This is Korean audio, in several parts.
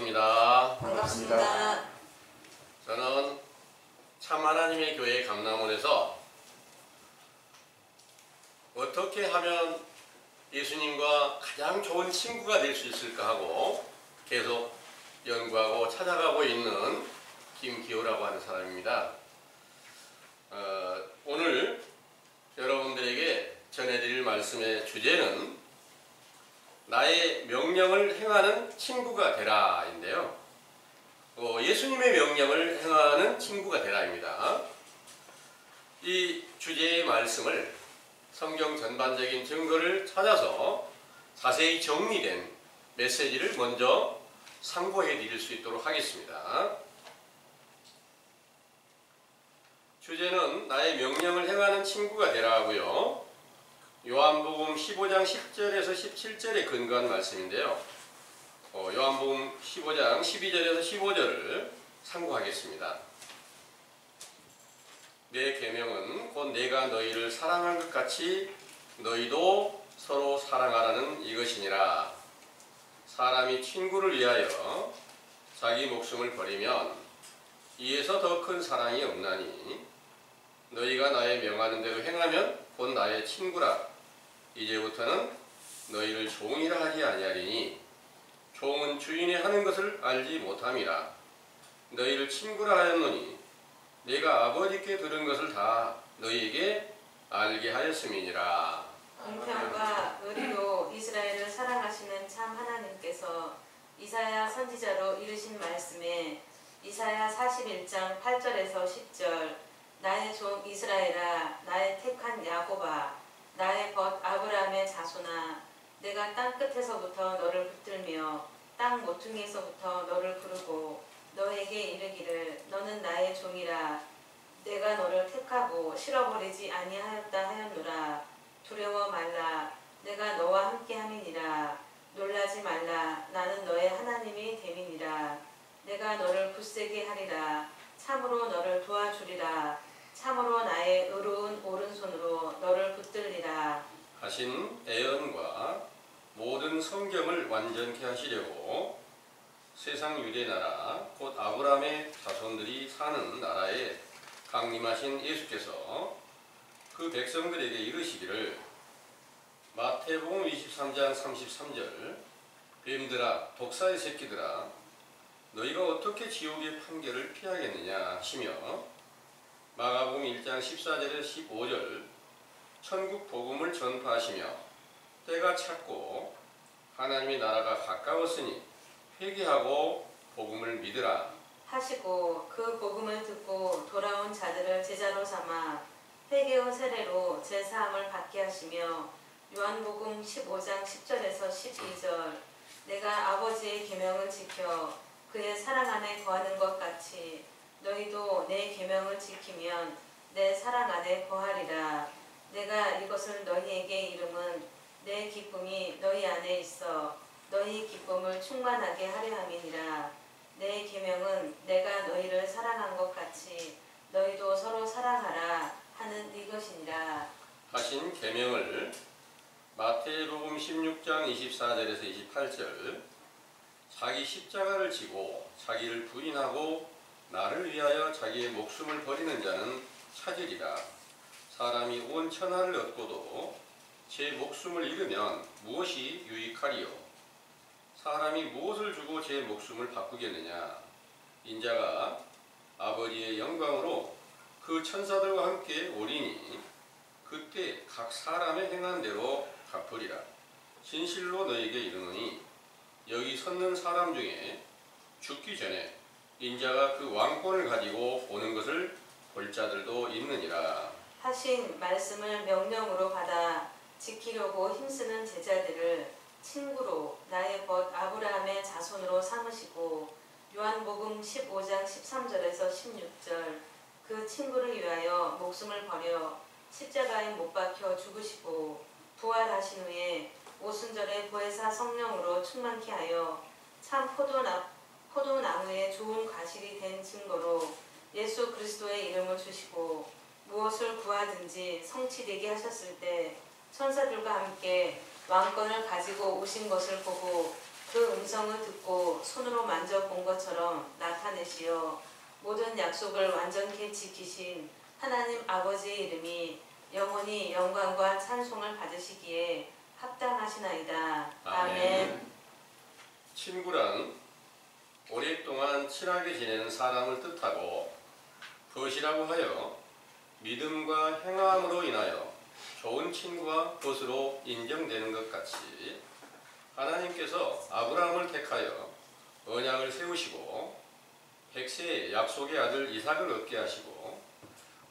반갑습니다. 반갑습니다. 저는 참 하나님의 교회 감남원에서 어떻게 하면 예수님과 가장 좋은 친구가 될 수 있을까 하고 계속 연구하고 찾아가고 있는 김기호라고 하는 사람입니다. 오늘 여러분들에게 전해드릴 말씀의 주제는 나의 명령을 행하는 친구가 되라인데요. 예수님의 명령을 행하는 친구가 되라입니다. 이 주제의 말씀을 성경 전반적인 증거를 찾아서 자세히 정리된 메시지를 먼저 상고해 드릴 수 있도록 하겠습니다. 주제는 나의 명령을 행하는 친구가 되라 하고요. 요한복음 15장 10절에서 17절에 근거한 말씀인데요. 요한복음 15장 12절에서 15절을 상고하겠습니다. 내 계명은 곧 내가 너희를 사랑한 것 같이 너희도 서로 사랑하라는 이것이니라. 사람이 친구를 위하여 자기 목숨을 버리면 이에서 더 큰 사랑이 없나니 너희가 나의 명하는 대로 행하면 곧 나의 친구라. 이제부터는 너희를 종이라 하지 아니하리니 종은 주인이 하는 것을 알지 못함이라. 너희를 친구라 하였노니 내가 아버지께 들은 것을 다 너희에게 알게 하였음이니라. 공평과 의리로 이스라엘을 사랑하시는 참 하나님께서 이사야 선지자로 이르신 말씀에 이사야 41장 8절에서 10절 나의 종 이스라엘아, 나의 택한 야곱아, 나의 벗 아브라함의 자손아, 내가 땅 끝에서부터 너를 붙들며 땅 모퉁이에서부터 너를 부르고 너에게 이르기를 너는 나의 종이라. 내가 너를 택하고 실어버리지 아니하였다 하였노라. 두려워 말라. 내가 너와 함께함이니라. 놀라지 말라. 나는 너의 하나님이 됨이니라. 내가 너를 굳세게 하리라. 참으로 너를 도와주리라. 참으로 나의 의로운 오른손으로 너를 붙들리라 하신 애언과 모든 성경을 완전케 하시려고 세상 유대 나라 곧 아브라함의 자손들이 사는 나라에 강림하신 예수께서 그 백성들에게 이르시기를 마태복음 23장 33절 뱀들아 독사의 새끼들아 너희가 어떻게 지옥의 판결을 피하겠느냐 하시며 마가복음 1장 14절에서 15절 천국 복음을 전파하시며 때가 찼고 하나님의 나라가 가까웠으니 회개하고 복음을 믿으라 하시고 그 복음을 듣고 돌아온 자들을 제자로 삼아 회개의 세례로 제사함을 받게 하시며 요한복음 15장 10절에서 12절 내가 아버지의 계명을 지켜 그의 사랑 안에 거하는 것 같이 너희도 내 계명을 지키면 내 사랑 안에 거하리라. 내가 이것을 너희에게 이름은 내 기쁨이 너희 안에 있어 너희 기쁨을 충만하게 하려 함이니라. 내 계명은 내가 너희를 사랑한 것 같이 너희도 서로 사랑하라 하는 이것이니라. 하신 계명을 마태복음 16장 24절에서 28절 자기 십자가를 지고 자기를 부인하고 나를 위하여 자기의 목숨을 버리는 자는 찾으리라. 사람이 온 천하를 얻고도 제 목숨을 잃으면 무엇이 유익하리요? 사람이 무엇을 주고 제 목숨을 바꾸겠느냐? 인자가 아버지의 영광으로 그 천사들과 함께 오리니 그때 각 사람의 행한 대로 갚으리라. 진실로 너에게 이르노니 여기 섰는 사람 중에 죽기 전에 인자가 그 왕권을 가지고 오는 것을 볼 자들도 있느니라. 하신 말씀을 명령으로 받아 지키려고 힘쓰는 제자들을 친구로 나의 벗 아브라함의 자손으로 삼으시고 요한복음 15장 13절에서 16절 그 친구를 위하여 목숨을 버려 십자가에 못 박혀 죽으시고 부활하신 후에 오순절에 보혜사 성령으로 충만케 하여 참 포도나무의 좋은 과실이 된 증거로 예수 그리스도의 이름을 주시고 무엇을 구하든지 성취되게 하셨을 때 천사들과 함께 왕권을 가지고 오신 것을 보고 그 음성을 듣고 손으로 만져본 것처럼 나타내시어 모든 약속을 완전히 지키신 하나님 아버지의 이름이 영원히 영광과 찬송을 받으시기에 합당하시나이다. 아멘. 친구란 오랫동안 친하게 지내는 사람을 뜻하고 벗이라고 하여 믿음과 행함으로 인하여 좋은 친구와 벗으로 인정되는 것 같이 하나님께서 아브라함을 택하여 언약을 세우시고 백세에 약속의 아들 이삭을 얻게 하시고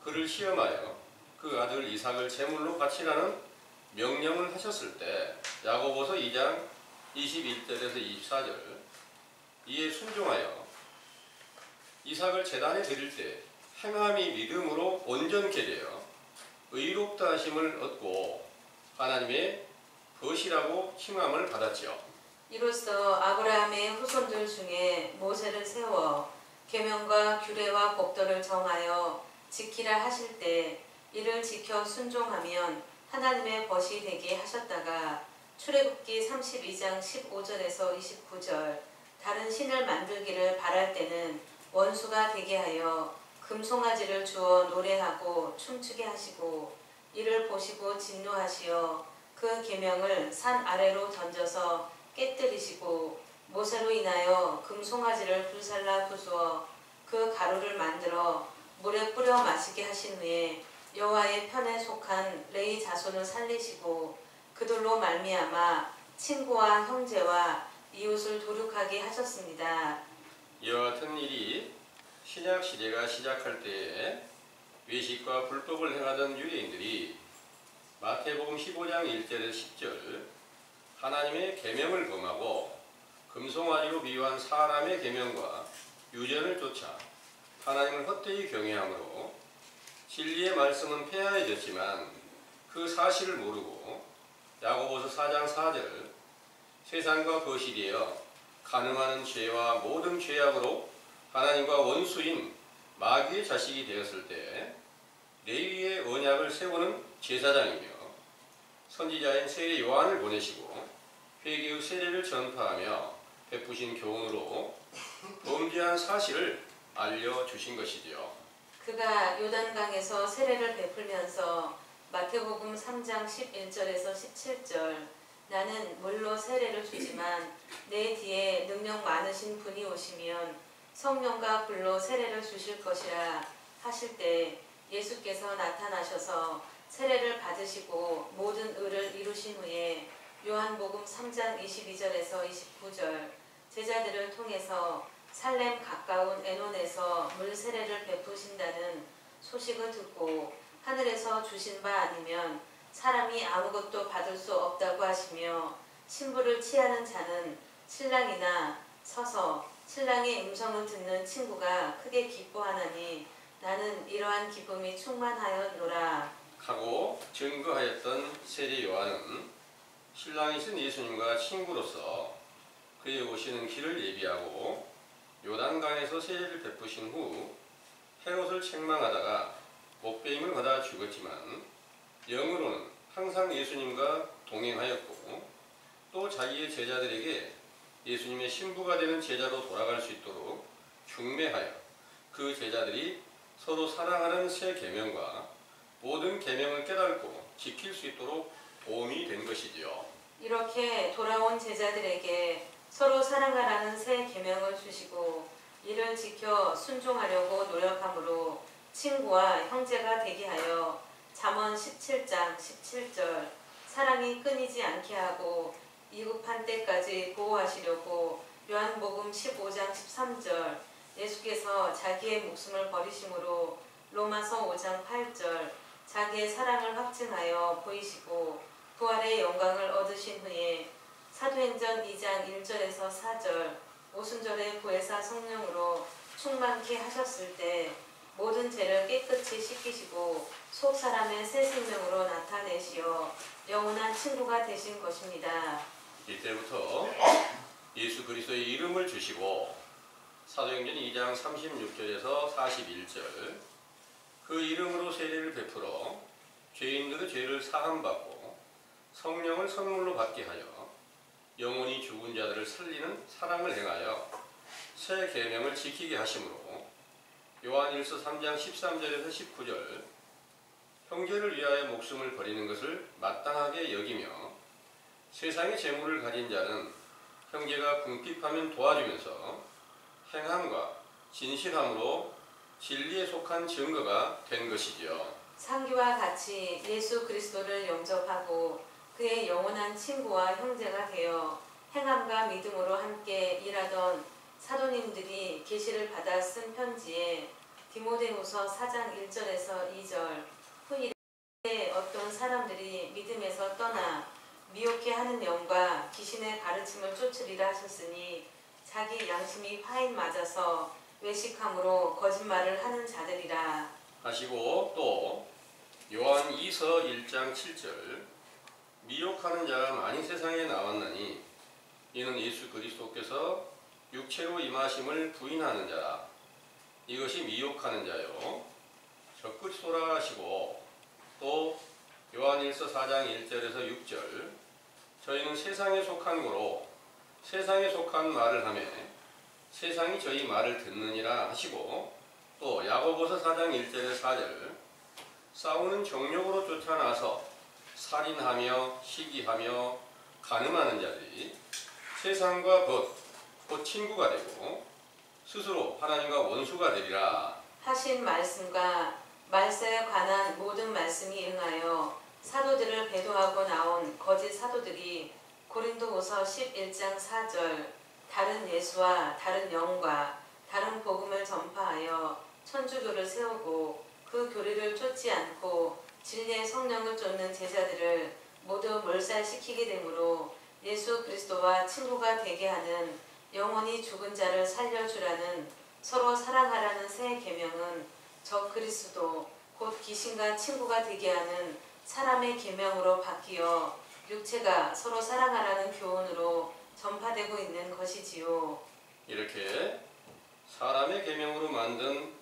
그를 시험하여 그 아들 이삭을 제물로 바치라는 명령을 하셨을 때 야고보서 2장 21절에서 24절 이에 순종하여 이삭을 제단에 드릴 때 행함이 믿음으로 온전케 되어 의롭다 하심을 얻고 하나님의 벗이라고 칭함을 받았지요. 이로써 아브라함의 후손들 중에 모세를 세워 계명과 규례와 법도를 정하여 지키라 하실 때 이를 지켜 순종하면 하나님의 벗이 되게 하셨다가 출애굽기 32장 15절에서 29절 다른 신을 만들기를 바랄 때는 원수가 되게 하여 금송아지를 주어 노래하고 춤추게 하시고 이를 보시고 진노하시어 그 계명을 산 아래로 던져서 깨뜨리시고 모세로 인하여 금송아지를 불살라 부수어 그 가루를 만들어 물에 뿌려 마시게 하신 후에 여호와의 편에 속한 레위 자손을 살리시고 그들로 말미암아 친구와 형제와 이웃을 도륙하게 하셨습니다. 이와 같은 일이 신약 시대가 시작할 때에 외식과 불법을 행하던 유대인들이 마태복음 15장 1절에서 10절 하나님의 계명을 범하고 금송아지로 비유한 사람의 계명과 유전을 쫓아 하나님을 헛되이 경외함으로 진리의 말씀은 폐하해졌지만 그 사실을 모르고 야고보서 4장 4절 세상과 거시되어 간음하는 죄와 모든 죄악으로 하나님과 원수인 마귀의 자식이 되었을 때 레위의 언약을 세우는 제사장이며 선지자인 세례 요한을 보내시고 회개의 세례를 전파하며 베푸신 교훈으로 범죄한 사실을 알려주신 것이지요. 그가 요단강에서 세례를 베풀면서 마태복음 3장 11절에서 17절 나는 물로 세례를 주지만 내 뒤에 능력 많으신 분이 오시면 성령과 불로 세례를 주실 것이라 하실 때 예수께서 나타나셔서 세례를 받으시고 모든 의를 이루신 후에 요한복음 3장 22절에서 29절 제자들을 통해서 살렘 가까운 에논에서 물 세례를 베푸신다는 소식을 듣고 하늘에서 주신 바 아니면 사람이 아무것도 받을 수 없다고 하시며 신부를 취하는 자는 신랑이나 서서 신랑의 음성을 듣는 친구가 크게 기뻐하나니 나는 이러한 기쁨이 충만하였노라 하고 증거하였던 세례 요한은 신랑이신 예수님과 친구로서 그의 오시는 길을 예비하고 요단강에서 세례를 베푸신 후 헤롯을 책망하다가 목배임을 받아 죽었지만 영으로는 항상 예수님과 동행하였고 또 자기의 제자들에게 예수님의 신부가 되는 제자로 돌아갈 수 있도록 흉매하여 그 제자들이 서로 사랑하는 새 계명과 모든 계명을 깨닫고 지킬 수 있도록 도움이 된 것이지요. 이렇게 돌아온 제자들에게 서로 사랑하라는 새 계명을 주시고 이를 지켜 순종하려고 노력함으로 친구와 형제가 되게 하여 잠언 17장 17절 사랑이 끊이지 않게 하고 이급한 때까지 보호하시려고 요한복음 15장 13절 예수께서 자기의 목숨을 버리심으로 로마서 5장 8절 자기의 사랑을 확증하여 보이시고 부활의 영광을 얻으신 후에 사도행전 2장 1절에서 4절 오순절에 보혜사 성령으로 충만케 하셨을 때 모든 죄를 깨끗이 씻기시고 속 사람의 새 생명으로 나타내시어 영원한 친구가 되신 것입니다. 이때부터 예수 그리스도의 이름을 주시고 사도행전 2장 36절에서 41절 그 이름으로 세례를 베풀어 죄인들의 죄를 사함받고 성령을 선물로 받게 하여 영원히 죽은 자들을 살리는 사랑을 행하여 새 계명을 지키게 하심으로 요한일서 3장 13절에서 19절 형제를 위하여 목숨을 버리는 것을 마땅하게 여기며 세상의 재물을 가진 자는 형제가 궁핍하면 도와주면서 행함과 진실함으로 진리에 속한 증거가 된 것이지요. 상기와 같이 예수 그리스도를 영접하고 그의 영원한 친구와 형제가 되어 행함과 믿음으로 함께 일하던 사도님들이 계시를 받아 쓴 편지에 디모데후서 4장 1절에서 2절 후일에 어떤 사람들이 믿음에서 떠나 미혹해 하는 영과 귀신의 가르침을 쫓으리라 하셨으니 자기 양심이 화인 맞아서 외식함으로 거짓말을 하는 자들이라 하시고 또 요한 2서 1장 7절 미혹하는 자가 많이 세상에 나왔나니 이는 예수 그리스도께서 육체로 임하심을 부인하는 자라. 이것이 미혹하는 자요 적그리 돌아가시고 또 요한일서 4장 1절에서 6절 저희는 세상에 속한 거로 세상에 속한 말을 하며 세상이 저희 말을 듣느니라 하시고 또 야고보서 4장 1절에서 4절 싸우는 정욕으로 쫓아나서 살인하며 시기하며 간음하는 자들이 세상과 곧 친구가 되고 스스로 하나님과 원수가 되리라 하신 말씀과 말세에 관한 모든 말씀이 응하여 사도들을 배도하고 나온 거짓 사도들이 고린도후서 11장 4절 다른 예수와 다른 영과 다른 복음을 전파하여 천주교를 세우고 그 교리를 쫓지 않고 진리의 성령을 쫓는 제자들을 모두 몰살시키게 되므로 예수 그리스도와 친구가 되게 하는 영원히 죽은 자를 살려주라는 서로 사랑하라는 새 계명은 적 그리스도 곧 귀신과 친구가 되게 하는 사람의 계명으로 바뀌어 육체가 서로 사랑하라는 교훈으로 전파되고 있는 것이지요. 이렇게 사람의 계명으로 만든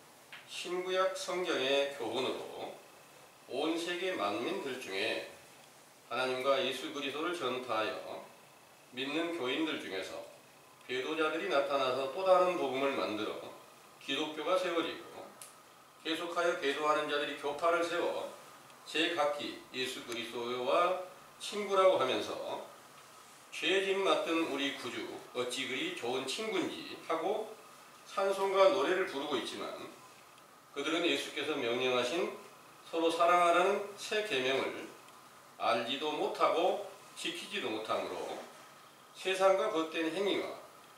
신구약 성경의 교훈으로 온 세계 만민들 중에 하나님과 예수 그리스도를 전파하여 믿는 교인들 중에서 배도자들이 나타나서 또 다른 복음을 만들어 기독교가 세워지고 계속하여 배도하는 자들이 교파를 세워 제각기 예수 그리스도와 친구라고 하면서 죄짐 맡은 우리 구주 어찌 그리 좋은 친구인지 하고 찬송과 노래를 부르고 있지만 그들은 예수께서 명령하신 서로 사랑하라는 새 계명을 알지도 못하고 지키지도 못하므로 세상과 겉된 행위와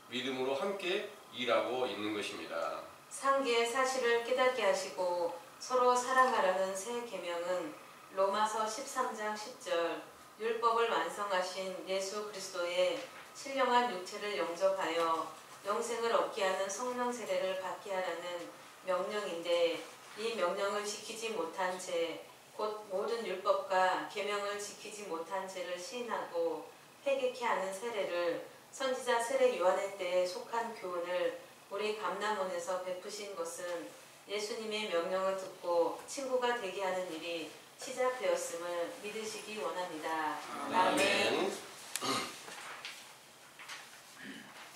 믿음으로 함께 일하고 있는 것입니다. 상기의 사실을 깨닫게 하시고 서로 사랑하라는 새 계명은 로마서 13장 10절 율법을 완성하신 예수 그리스도의 신령한 육체를 영접하여 영생을 얻게 하는 성령 세례를 받게 하라는 명령인데 이 명령을 지키지 못한 채 곧 모든 율법과 계명을 지키지 못한 채를 시인하고 회개케 하는 세례를 선지자 세례 요한의 때에 속한 교훈을 우리 감람원에서 베푸신 것은 예수님의 명령을 듣고 친구가 되게 하는 일이 시작되었음을 믿으시기 원합니다. 아멘.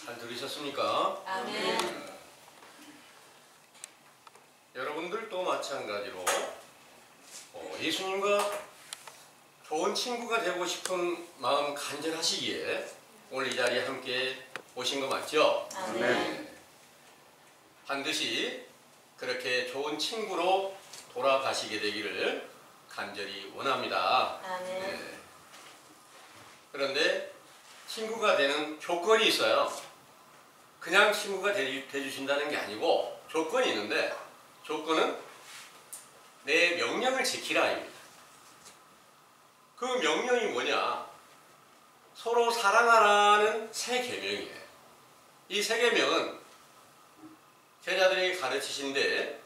잘 들으셨습니까? 아멘. 여러분들도 마찬가지로 예수님과 좋은 친구가 되고 싶은 마음 간절하시기에 오늘 이 자리에 함께 오신 거 맞죠? 아멘. 반드시 그렇게 좋은 친구로 돌아가시게 되기를 간절히 원합니다. 아멘. 네. 그런데 친구가 되는 조건이 있어요. 그냥 친구가 되주신다는 게 아니고 조건이 있는데 조건은 내 명령을 지키라입니다. 그 명령이 뭐냐? 서로 사랑하라는 새 계명이에요. 이 새 계명은 제자들에게 가르치신데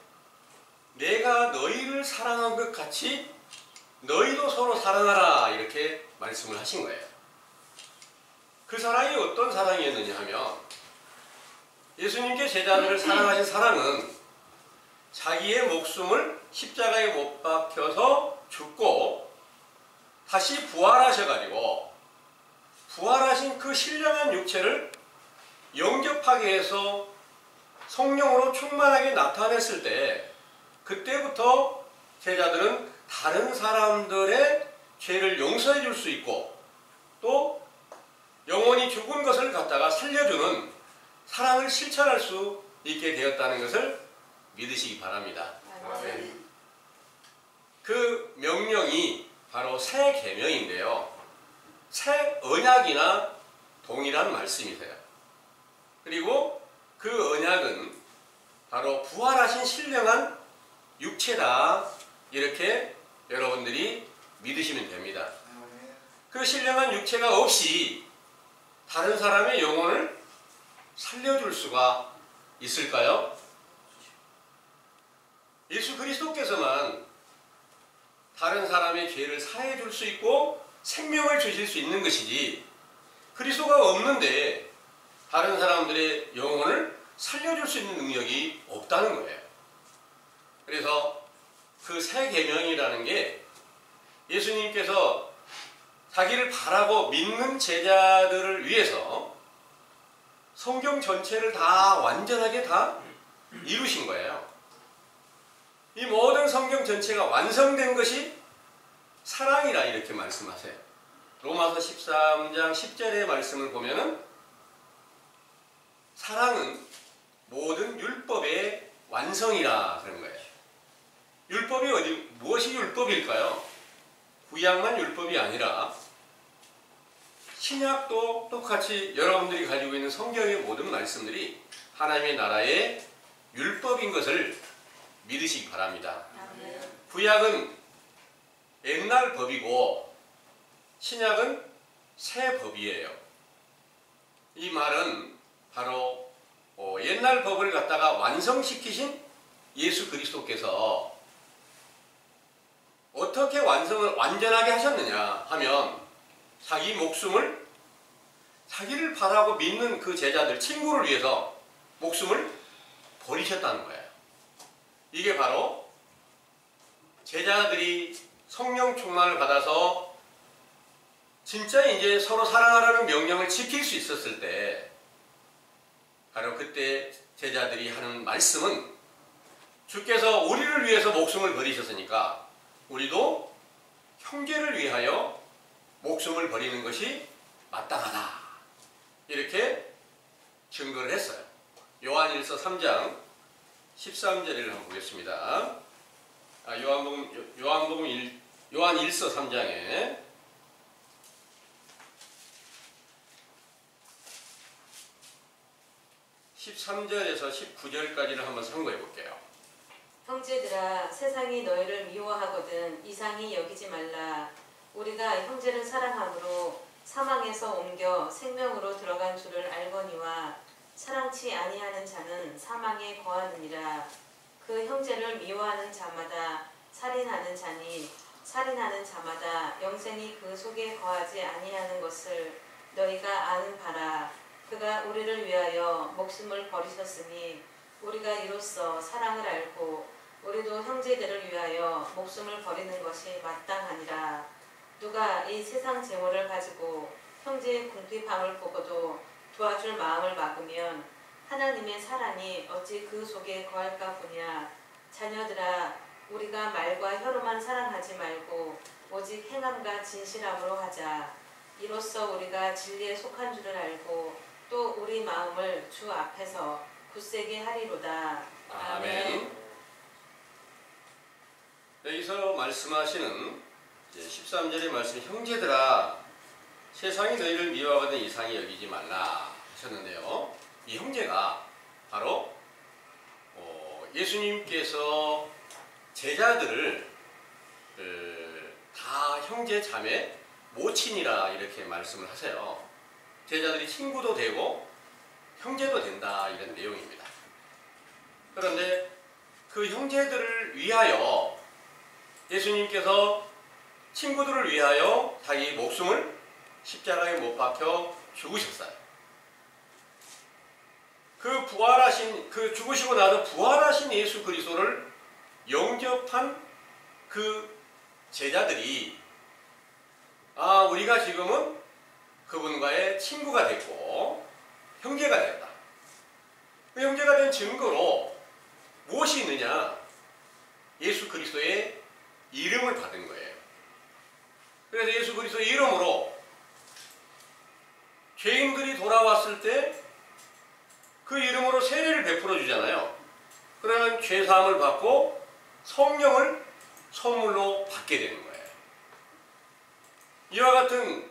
내가 너희를 사랑한 것 같이 너희도 서로 사랑하라 이렇게 말씀을 하신 거예요. 그 사랑이 어떤 사랑이었느냐 하면 예수님께 제자들을 사랑하신 사랑은 자기의 목숨을 십자가에 못 박혀서 죽고 다시 부활하셔가지고 부활하신 그 신령한 육체를 영접하게 해서 성령으로 충만하게 나타냈을 때 그때부터 제자들은 다른 사람들의 죄를 용서해 줄 수 있고 또 영원히 죽은 것을 갖다가 살려주는 사랑을 실천할 수 있게 되었다는 것을 믿으시기 바랍니다. 아멘. 그 명령이 바로 새 계명인데요. 새 언약이나 동일한 말씀이세요. 그리고 그 언약은 바로 부활하신 신령한 육체다. 이렇게 여러분들이 믿으시면 됩니다. 그 신령한 육체가 없이 다른 사람의 영혼을 살려줄 수가 있을까요? 예수 그리스도께서만 다른 사람의 죄를 사해 줄 수 있고 생명을 주실 수 있는 것이지 그리스도가 없는데 다른 사람들의 영혼을 살려줄 수 있는 능력이 없다는 거예요. 그래서 그 새 계명이라는 게 예수님께서 자기를 바라고 믿는 제자들을 위해서 성경 전체를 다 완전하게 다 이루신 거예요. 이 모든 성경 전체가 완성된 것이 사랑이라 이렇게 말씀하세요. 로마서 13장 10절의 말씀을 보면은 사랑은 모든 율법의 완성이라 그런 거예요. 율법이 무엇이 율법일까요? 구약만 율법이 아니라 신약도 똑같이 여러분들이 가지고 있는 성경의 모든 말씀들이 하나님의 나라의 율법인 것을 믿으시기 바랍니다. 구약은 옛날 법이고 신약은 새 법이에요. 이 말은 바로 옛날 법을 갖다가 완성시키신 예수 그리스도께서 어떻게 완성을 완전하게 하셨느냐 하면 자기 목숨을 자기를 바라고 믿는 그 제자들, 친구를 위해서 목숨을 버리셨다는 거예요. 이게 바로 제자들이 성령 충만을 받아서 진짜 이제 서로 사랑하라는 명령을 지킬 수 있었을 때 바로 그때 제자들이 하는 말씀은 주께서 우리를 위해서 목숨을 버리셨으니까 우리도 형제를 위하여 목숨을 버리는 것이 마땅하다. 이렇게 증거를 했어요. 요한일서 3장 13절을 한번 보겠습니다. 요한일서 3장에 13절에서 19절까지를 한번 상고해 볼게요. 형제들아, 세상이 너희를 미워하거든 이상히 여기지 말라. 우리가 형제를 사랑함으로 사망에서 옮겨 생명으로 들어간 줄을 알거니와 사랑치 아니하는 자는 사망에 거하느니라. 그 형제를 미워하는 자마다 살인하는 자니 살인하는 자마다 영생이 그 속에 거하지 아니하는 것을 너희가 아는 바라. 그가 우리를 위하여 목숨을 버리셨으니 우리가 이로써 사랑을 알고 우리도 형제들을 위하여 목숨을 버리는 것이 마땅하니라. 누가 이 세상 재물을 가지고 형제의 궁핍함을 보고도 도와줄 마음을 막으면 하나님의 사랑이 어찌 그 속에 거할까 보냐. 자녀들아, 우리가 말과 혀로만 사랑하지 말고 오직 행함과 진실함으로 하자. 이로써 우리가 진리에 속한 줄을 알고 또 우리 마음을 주 앞에서 굳세게 하리로다. 아멘. 여기서 말씀하시는 13절의 말씀, 형제들아 세상이 너희를 미워하거든 이상히 여기지 말라 하셨는데요. 이 형제가 바로 예수님께서 제자들을 다 형제 자매 모친이라 이렇게 말씀을 하세요. 제자들이 친구도 되고 형제도 된다 이런 내용입니다. 그런데 그 형제들을 위하여 예수님께서 친구들을 위하여 자기 목숨을 십자가에 못 박혀 죽으셨어요. 그 죽으시고 나서 부활하신 예수 그리스도를 영접한 그 제자들이 우리가 지금은 그분과의 친구가 됐고 형제가 됐다. 그 형제가 된 증거로 무엇이 있느냐? 예수 그리스도의 이름을 받은 거예요. 그래서 예수 그리스도의 이름으로 죄인들이 돌아왔을 때 그 이름으로 세례를 베풀어 주잖아요. 그러면 죄사함을 받고 성령을 선물로 받게 되는 거예요. 이와 같은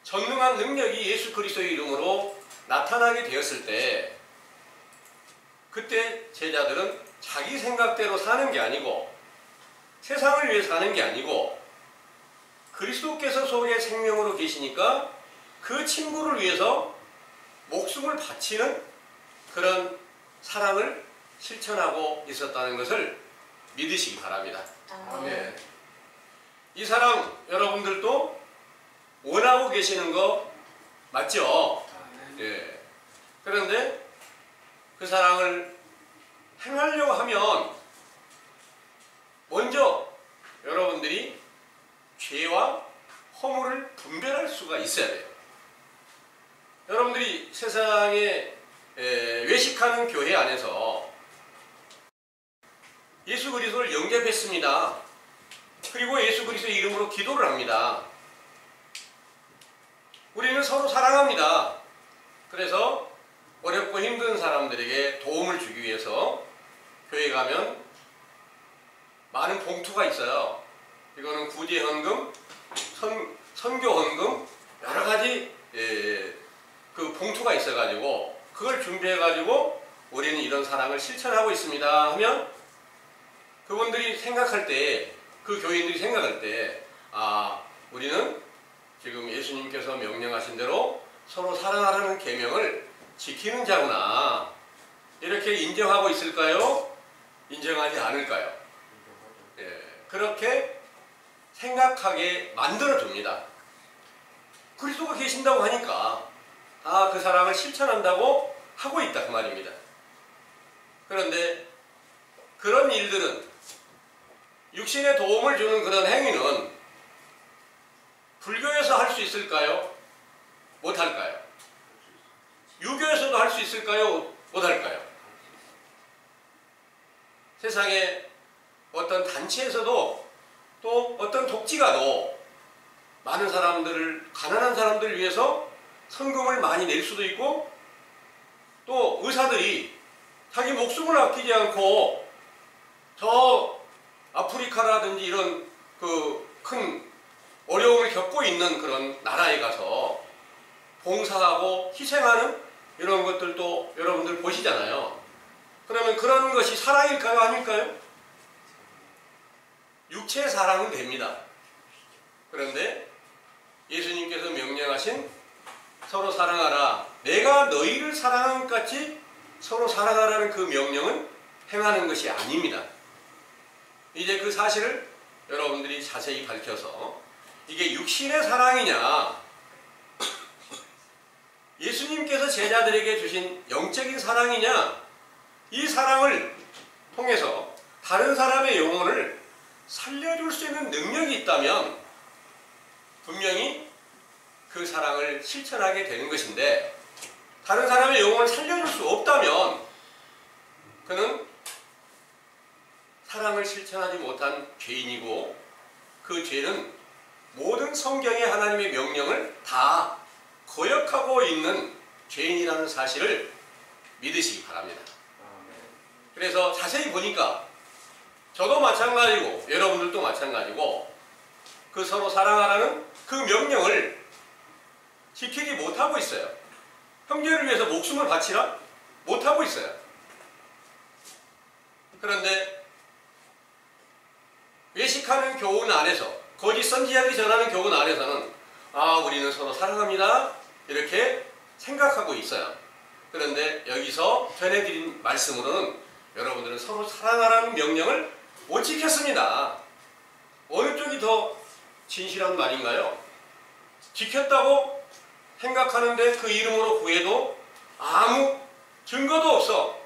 전능한 능력이 예수 그리스도의 이름으로 나타나게 되었을 때 그때 제자들은 자기 생각대로 사는 게 아니고 세상을 위해 사는 게 아니고 그리스도께서 속에 생명으로 계시니까 그 친구를 위해서 목숨을 바치는 그런 사랑을 실천하고 있었다는 것을 믿으시기 바랍니다. 아멘. 이 사랑 여러분들도 원하고 계시는 거 맞죠? 예. 그런데 그 사랑을 행하려고 하면 먼저 여러분들이 죄와 허물을 분별할 수가 있어야 돼요. 여러분들이 세상에 외식하는 교회 안에서 예수 그리스도를 영접했습니다. 그리고 예수 그리스도의 이름으로 기도를 합니다. 우리는 서로 사랑합니다. 그래서 어렵고 힘든 사람들에게 도움을 주기 위해서 교회 가면 많은 봉투가 있어요. 이거는 구제헌금, 선교헌금 여러 가지 그 봉투가 있어가지고 그걸 준비해가지고 우리는 이런 사랑을 실천하고 있습니다 하면 그분들이 생각할 때, 그 교인들이 생각할 때, 아, 우리는 지금 예수님께서 명령하신 대로 서로 사랑하라는 계명을 지키는 자구나. 이렇게 인정하고 있을까요? 인정하지 않을까요? 예, 그렇게 생각하게 만들어줍니다. 그리스도가 계신다고 하니까 다 그 사랑을 실천한다고 하고 있다 그 말입니다. 그런데 그런 일들은 육신에 도움을 주는 그런 행위는 불교에서 할 수 있을까요? 못할까요? 유교에서도 할 수 있을까요? 못할까요? 세상에 어떤 단체에서도 또 어떤 독지가도 많은 사람들을, 가난한 사람들을 위해서 헌금을 많이 낼 수도 있고 또 의사들이 자기 목숨을 아끼지 않고 저 아프리카라든지 이런 그 큰 어려움을 겪고 있는 그런 나라에 가서 봉사하고 희생하는 이런 것들도 여러분들 보시잖아요. 그러면 그런 것이 사랑일까요? 아닐까요? 육체의 사랑은 됩니다. 그런데 예수님께서 명령하신 서로 사랑하라, 내가 너희를 사랑한 것 같이 서로 사랑하라는 그 명령은 행하는 것이 아닙니다. 이제 그 사실을 여러분들이 자세히 밝혀서 이게 육신의 사랑이냐, 예수님께서 제자들에게 주신 영적인 사랑이냐, 이 사랑을 통해서 다른 사람의 영혼을 살려줄 수 있는 능력이 있다면 분명히 그 사랑을 실천하게 되는 것인데, 다른 사람의 영혼을 살려줄 수 없다면 그는 사랑을 실천하지 못한 죄인이고 그 죄는 모든 성경의 하나님의 명령을 다 거역하고 있는 죄인이라는 사실을 믿으시기 바랍니다. 그래서 자세히 보니까 저도 마찬가지고 여러분들도 마찬가지고 그 서로 사랑하라는 그 명령을 지키지 못하고 있어요. 형제를 위해서 목숨을 바치라? 못하고 있어요. 그런데 외식하는 교훈 안에서, 거짓 선지자들이 전하는 교훈 안에서는 아, 우리는 서로 사랑합니다 이렇게 생각하고 있어요. 그런데 여기서 전해드린 말씀으로는 여러분들은 서로 사랑하라는 명령을 못 지켰습니다. 어느 쪽이 더 진실한 말인가요? 지켰다고 생각하는데 그 이름으로 구해도 아무 증거도 없어.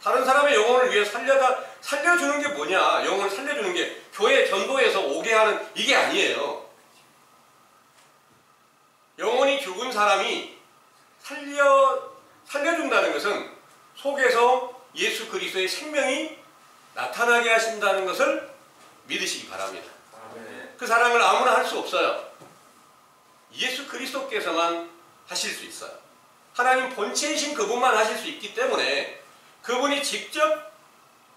다른 사람의 영혼을 위해 살려주는 게 뭐냐? 영혼을 살려주는 게 교회 전도에서 오게 하는 이게 아니에요. 영혼이 죽은 사람이 살려준다는 것은 속에서 예수 그리스도의 생명이 나타나게 하신다는 것을 믿으시기 바랍니다. 그 사랑을 아무나 할 수 없어요. 예수 그리스도께서만 하실 수 있어요. 하나님 본체이신 그분만 하실 수 있기 때문에 그분이 직접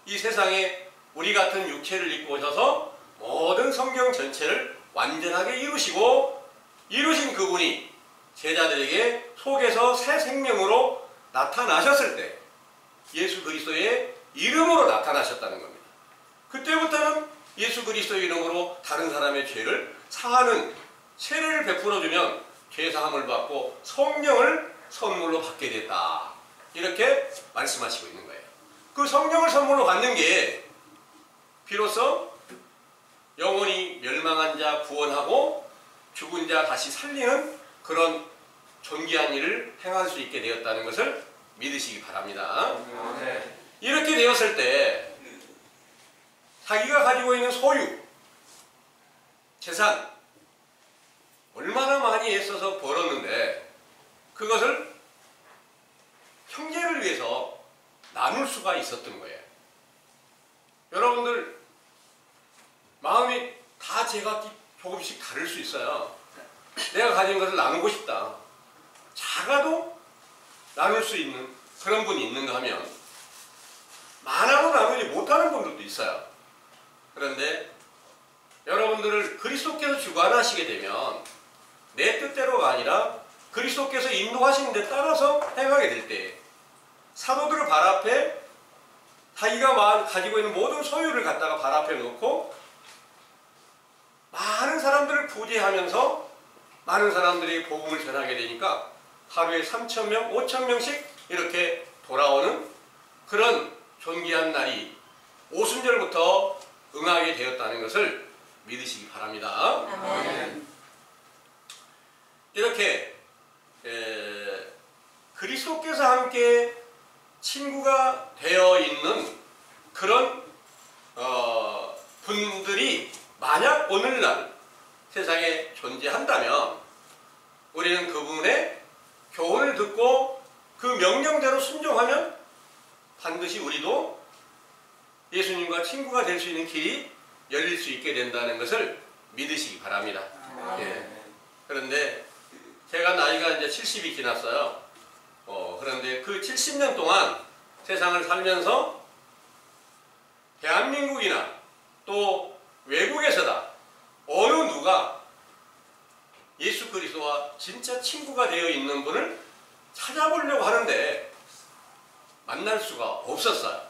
이 세상에 우리 같은 육체를 입고 오셔서 모든 성경 전체를 완전하게 이루신 그분이 제자들에게 속에서 새 생명으로 나타나셨을 때 예수 그리스도의 이름으로 나타나셨다는 겁니다. 그때부터는 예수 그리스도의 이름으로 다른 사람의 죄를 사하는 세례를 베풀어주면 죄사함을 받고 성령을 선물로 받게 됐다. 이렇게 말씀하시고 있는 거예요. 그 성령을 선물로 받는 게 비로소 영원히 멸망한 자 구원하고 죽은 자 다시 살리는 그런 존귀한 일을 행할 수 있게 되었다는 것을 믿으시기 바랍니다. 이렇게 되었을 때 자기가 가지고 있는 소유, 재산 얼마나 많이 애써서 벌었는데 그것을 형제를 위해서 나눌 수가 있었던 거예요. 여러분들 마음이 다 제각기 조금씩 다를 수 있어요. 내가 가진 것을 나누고 싶다. 작아도 나눌 수 있는 그런 분이 있는가 하면 많아도 나누지 못하는 분들도 있어요. 그런데 여러분들을 그리스도께서 주관하시게 되면 내 뜻대로가 아니라 그리스도께서 인도하시는 데 따라서 행하게 될 때 사도들을 발 앞에 자기가 가지고 있는 모든 소유를 갖다가 발 앞에 놓고 많은 사람들을 구제하면서 많은 사람들이 복음을 전하게 되니까 하루에 3,000명, 5,000명씩 이렇게 돌아오는 그런 존귀한 날이 오순절부터 응하게 되었다는 것을 믿으시기 바랍니다. 아멘. 이렇게 그리스도께서 함께 친구가 되어 있는 그런 분들이 만약 오늘날 세상에 존재한다면 우리는 그분의 교훈을 듣고 그 명령대로 순종하면 반드시 우리도 예수님과 친구가 될 수 있는 길이 열릴 수 있게 된다는 것을 믿으시기 바랍니다. 예. 그런데 제가 나이가 이제 70이 지났어요. 그런데 그 70년 동안 세상을 살면서 대한민국이나 또 외국에서다 어느 누가 예수 그리스도와 진짜 친구가 되어 있는 분을 찾아보려고 하는데 만날 수가 없었어요.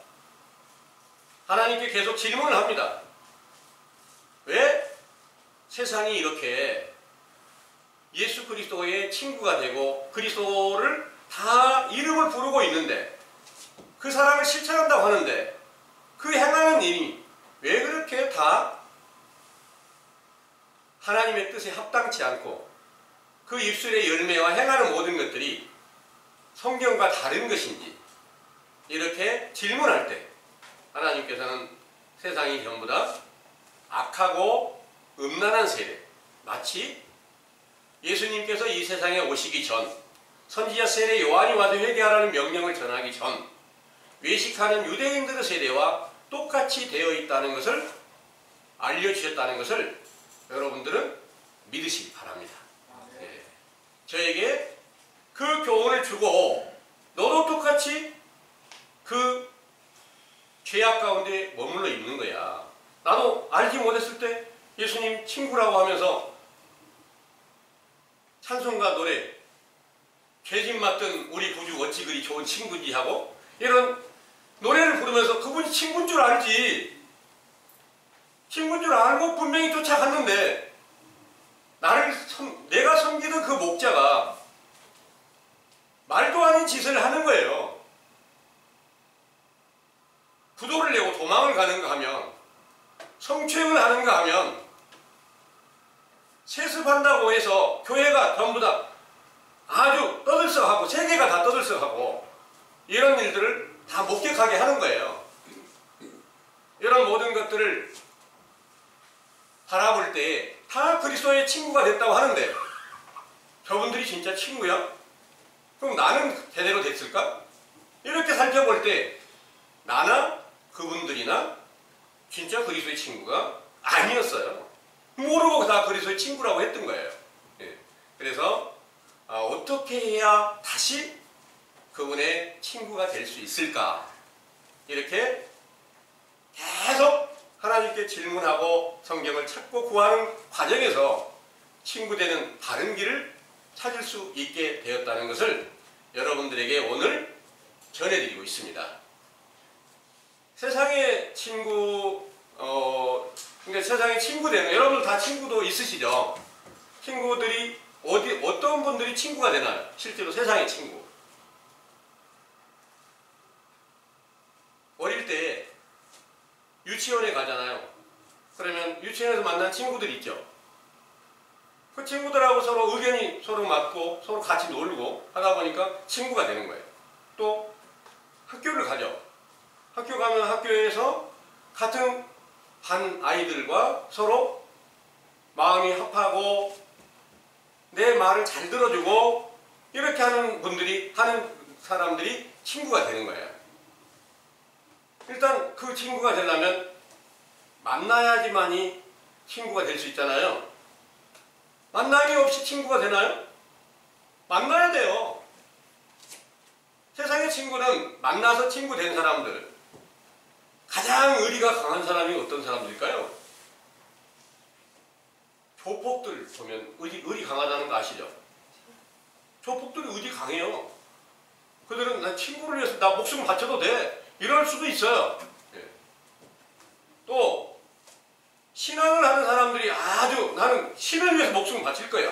하나님께 계속 질문을 합니다. 왜 세상이 이렇게 예수 그리스도의 친구가 되고 그리스도를 다 이름을 부르고 있는데 그 사랑을 실천한다고 하는데 그 행하는 일이 왜 그렇게 다 하나님의 뜻에 합당치 않고 그 입술의 열매와 행하는 모든 것들이 성경과 다른 것인지 이렇게 질문할 때 하나님께서는 세상이 전부 다 악하고 음란한 세대, 마치 예수님께서 이 세상에 오시기 전 선지자 세례 요한이 와서 회개하라는 명령을 전하기 전 외식하는 유대인들의 세대와 똑같이 되어 있다는 것을 알려주셨다는 것을 여러분들은 믿으시기 바랍니다. 예. 저에게 그 교훈을 주고 너도 똑같이 그 죄악 가운데 머물러 있는 거야. 나도 알지 못했을 때 예수님 친구라고 하면서 찬송가 노래 죄짐 맡던 우리 구주 어찌 그리 좋은 친구지 하고 이런 노래를 부르면서 그분이 친구인 줄 알지. 친구인 줄 알고 분명히 쫓아갔는데 내가 섬기던 그 목자가 말도 아닌 짓을 하는 거예요. 부도를 내고 도망을 가는가 하면 성추행을 하는가 하면 세습한다고 해서 교회가 전부 다 아주 떠들썩하고 세계가 다 떠들썩하고 이런 일들을 다 목격하게 하는 거예요. 이런 모든 것들을 바라볼 때 다 그리스도의 친구가 됐다고 하는데 저분들이 진짜 친구야? 그럼 나는 제대로 됐을까? 이렇게 살펴볼 때 나나 그분들이나 진짜 그리스도의 친구가 아니었어요. 모르고 다 그리스도의 친구라고 했던 거예요. 예. 그래서 어떻게 해야 다시 그분의 친구가 될 수 있을까? 이렇게 계속 하나님께 질문하고 성경을 찾고 구하는 과정에서 친구 되는 바른 길을 찾을 수 있게 되었다는 것을 여러분들에게 오늘 전해드리고 있습니다. 세상의 친구, 그러니까 세상의 친구 되는, 여러분들 다 친구도 있으시죠? 친구들이 어떤 분들이 친구가 되나요? 실제로 세상의 친구. 어릴 때 유치원에 가잖아요. 그러면 유치원에서 만난 친구들 있죠. 그 친구들하고 서로 의견이 서로 맞고 서로 같이 놀고 하다 보니까 친구가 되는 거예요. 또 학교를 가죠. 학교 가면 학교에서 같은 반 아이들과 서로 마음이 합하고 내 말을 잘 들어주고 이렇게 하는 사람들이 친구가 되는 거예요. 일단 그 친구가 되려면 만나야지만이 친구가 될 수 있잖아요. 만남이 없이 친구가 되나요? 만나야 돼요. 세상의 친구는 만나서 친구 된 사람들, 가장 의리가 강한 사람이 어떤 사람들일까요? 조폭들 보면 의리 강하다는 거 아시죠? 조폭들이 의리 강해요. 그들은 나 친구를 위해서 나 목숨 바쳐도 돼. 이럴 수도 있어요. 예. 또 신앙을 하는 사람들이 아주 나는 신을 위해서 목숨을 바칠 거야.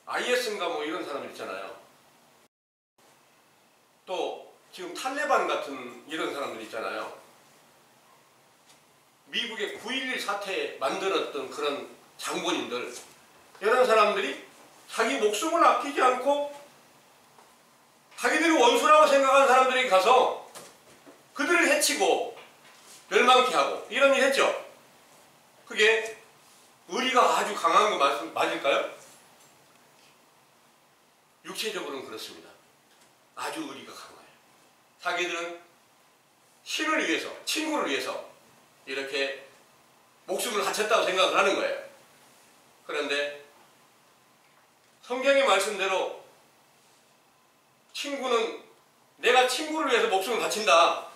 IS인가 뭐 이런 사람들 있잖아요. 또 지금 탈레반 같은 이런 사람들 있잖아요. 미국의 9.11 사태 만들었던 그런 장본인들, 이런 사람들이 자기 목숨을 아끼지 않고 자기들이 원수라고 생각하는 사람들에게 가서 그들을 해치고 멸망케 하고 이런 일 했죠. 그게 의리가 아주 강한 거 맞을까요? 육체적으로는 그렇습니다. 아주 의리가 강해요. 자기들은 신을 위해서, 친구를 위해서 이렇게 목숨을 바쳤다고 생각을 하는 거예요. 그런데 성경의 말씀대로 친구는 내가 친구를 위해서 목숨을 바친다,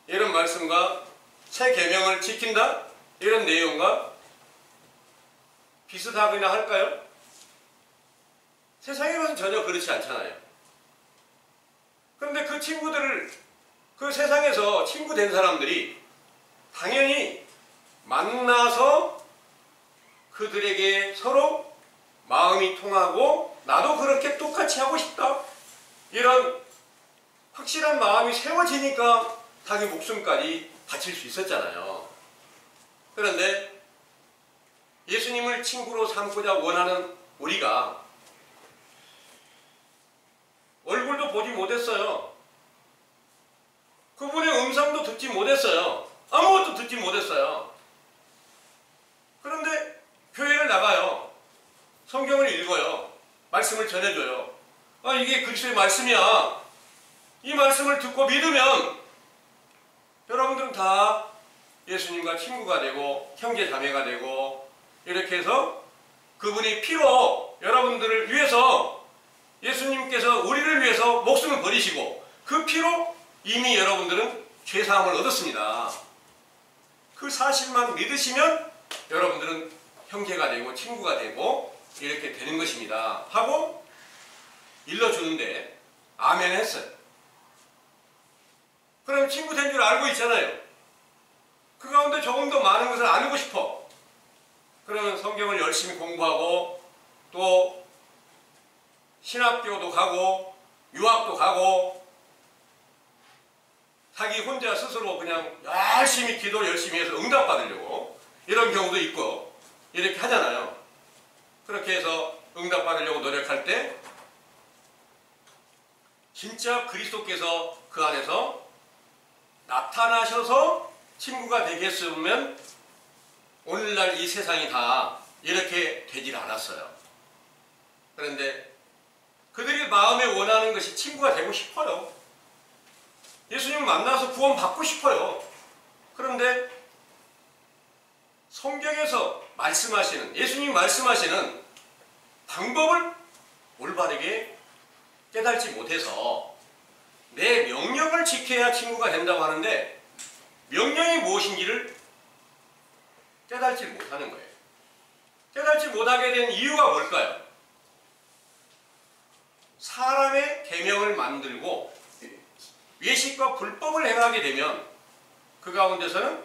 이런 말씀과 새 계명을 지킨다, 이런 내용과 비슷하거나 할까요? 세상에 가서는 전혀 그렇지 않잖아요. 그런데 그 친구들을, 그 세상에서 친구 된 사람들이 당연히 만나서 그들에게 서로 마음이 통하고 나도 그렇게 똑같이 하고 싶다, 이런 확실한 마음이 세워지니까 자기 목숨까지 바칠 수 있었잖아요. 그런데 예수님을 친구로 삼고자 원하는 우리가 얼굴도 보지 못했어요. 그분의 음성도 듣지 못했어요. 아무것도 듣지 못했어요. 그런데 교회를 나가요. 성경을 읽어요. 말씀을 전해줘요. 이게 그리스도의 말씀이야. 이 말씀을 듣고 믿으면 여러분들은 다 예수님과 친구가 되고 형제 자매가 되고, 이렇게 해서 그분이 피로 여러분들을 위해서, 예수님께서 우리를 위해서 목숨을 버리시고 그 피로 이미 여러분들은 죄사함을 얻었습니다. 그 사실만 믿으시면 여러분들은 형제가 되고 친구가 되고 이렇게 되는 것입니다 하고 일러주는데 아멘 했어요. 그럼 친구 된 줄 알고 있잖아요. 그 가운데 조금 더 많은 것을 알고 싶어. 그러면 성경을 열심히 공부하고 또 신학교도 가고 유학도 가고 자기 혼자 스스로 그냥 열심히 기도 열심히 해서 응답받으려고, 이런 경우도 있고 이렇게 하잖아요. 그렇게 해서 응답받으려고 노력할 때 진짜 그리스도께서 그 안에서 나타나셔서 친구가 되겠으면 오늘날 이 세상이 다 이렇게 되질 않았어요. 그런데 그들이 마음에 원하는 것이 친구가 되고 싶어요. 예수님 만나서 구원 받고 싶어요. 그런데 성경에서 말씀하시는, 예수님 말씀하시는 방법을 올바르게 깨달지 못해서 내 명령을 지켜야 친구가 된다고 하는데 명령이 무엇인지를 깨달지 못하는 거예요. 깨달지 못하게 된 이유가 뭘까요? 사람의 계명을 만들고 외식과 불법을 행하게 되면 그 가운데서는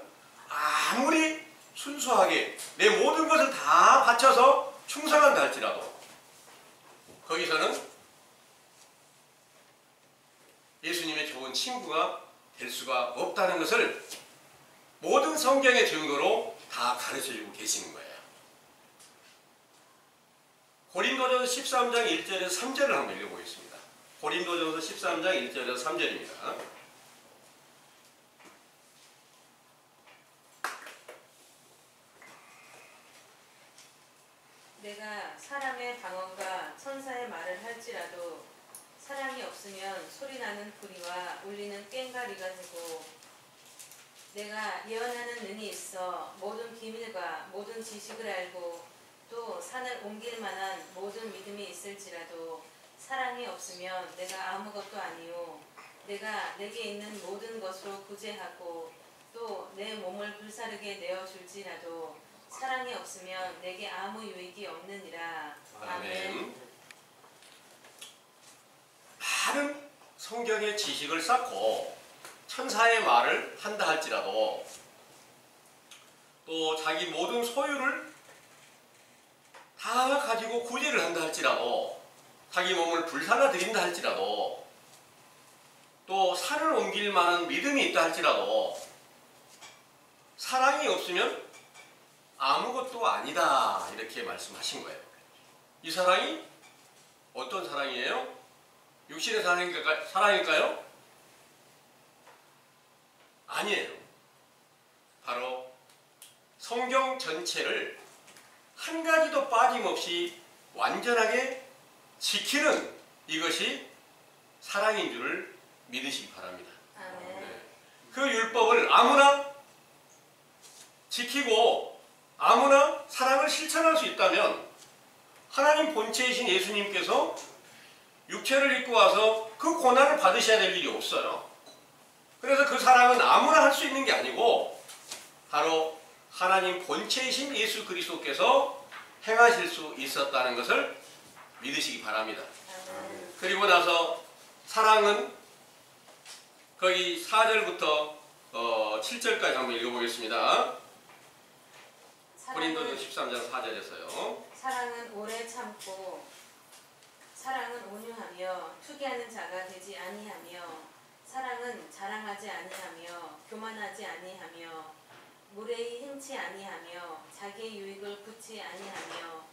아무리 순수하게 내 모든 것을 다 바쳐서 충성한다 할지라도 거기서는 예수님의 좋은 친구가 될 수가 없다는 것을 모든 성경의 증거로 다 가르쳐주고 계시는 거예요. 고린도전서 13장 1절에서 3절을 한번 읽어보겠습니다. 고린도전서 13장 1절에서 3절입니다. 내가 사람의 방언과 천사의 말을 할지라도 사랑이 없으면 소리나는 부리와 울리는 꽹과리가 되고 내가 예언하는 능이 있어 모든 비밀과 모든 지식을 알고 또 산을 옮길 만한 모든 믿음이 있을지라도 사랑이 없으면 내가 아무것도 아니요 내가 내게 있는 모든 것으로 구제하고 또 내 몸을 불사르게 내어줄지라도 사랑이 없으면 내게 아무 유익이 없느니라. 아멘. 많은 성경의 지식을 쌓고 천사의 말을 한다 할지라도 또 자기 모든 소유를 다 가지고 구제를 한다 할지라도 자기 몸을 불살라 드린다 할지라도 또 산을 옮길 만한 믿음이 있다 할지라도 사랑이 없으면 아무것도 아니다 이렇게 말씀하신 거예요. 이 사랑이 어떤 사랑이에요? 육신의 사랑일까요? 아니에요. 바로 성경 전체를 한 가지도 빠짐없이 완전하게 지키는 이것이 사랑인 줄을 믿으시기 바랍니다. 네. 그 율법을 아무나 지키고 아무나 사랑을 실천할 수 있다면 하나님 본체이신 예수님께서 육체를 입고 와서 그 고난을 받으셔야 될 일이 없어요. 그래서 그 사랑은 아무나 할 수 있는 게 아니고 바로 하나님 본체이신 예수 그리스도께서 행하실 수 있었다는 것을 믿으시기 바랍니다. 그리고 나서 사랑은 거기 4절부터 7절까지 한번 읽어보겠습니다. 고린도전 13장 4절에서요. 사랑은 오래 참고 사랑은 온유하며 투기하는 자가 되지 아니하며 사랑은 자랑하지 아니하며 교만하지 아니하며 무례히 행치 아니하며 자기의 유익을 굳지 아니하며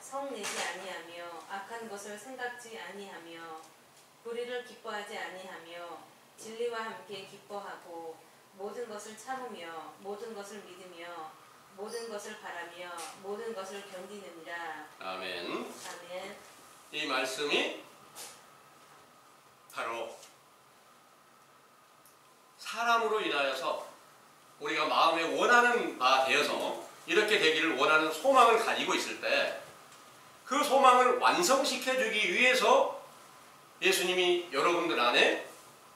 성내지 아니하며 악한 것을 생각지 아니하며 불의를 기뻐하지 아니하며 진리와 함께 기뻐하고 모든 것을 참으며 모든 것을 믿으며 모든 것을 바라며 모든 것을 견디느니라. 아멘. 아멘. 이 말씀이 바로 사람으로 인하여서 우리가 마음에 원하는 바 되어서 이렇게 되기를 원하는 소망을 가지고 있을 때 그 소망을 완성시켜주기 위해서 예수님이 여러분들 안에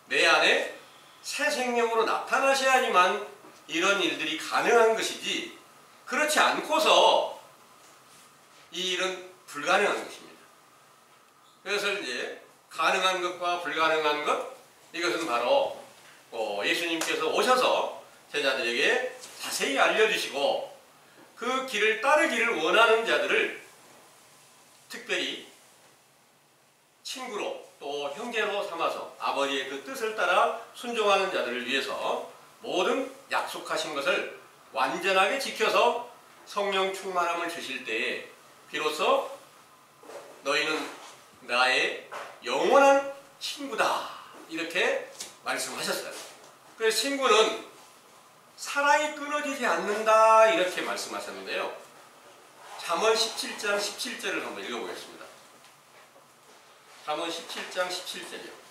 내 안에 새 생명으로 나타나셔야지만 이런 일들이 가능한 것이지 그렇지 않고서 이 일은 불가능한 것입니다. 그래서 이제 가능한 것과 불가능한 것 이것은 바로 예수님께서 오셔서 제자들에게 자세히 알려주시고 그 길을 따르기를 원하는 자들을 특별히 친구로 또 형제로 삼아서 아버지의 그 뜻을 따라 순종하는 자들을 위해서 모든 약속하신 것을 완전하게 지켜서 성령 충만함을 주실 때에 비로소 너희는 나의 영원한 친구다 이렇게 말씀하셨어요. 그래서 친구는 사랑이 끊어지지 않는다 이렇게 말씀하셨는데요. 잠언 17장 17절을 한번 읽어보겠습니다. 잠언 17장 17절이요.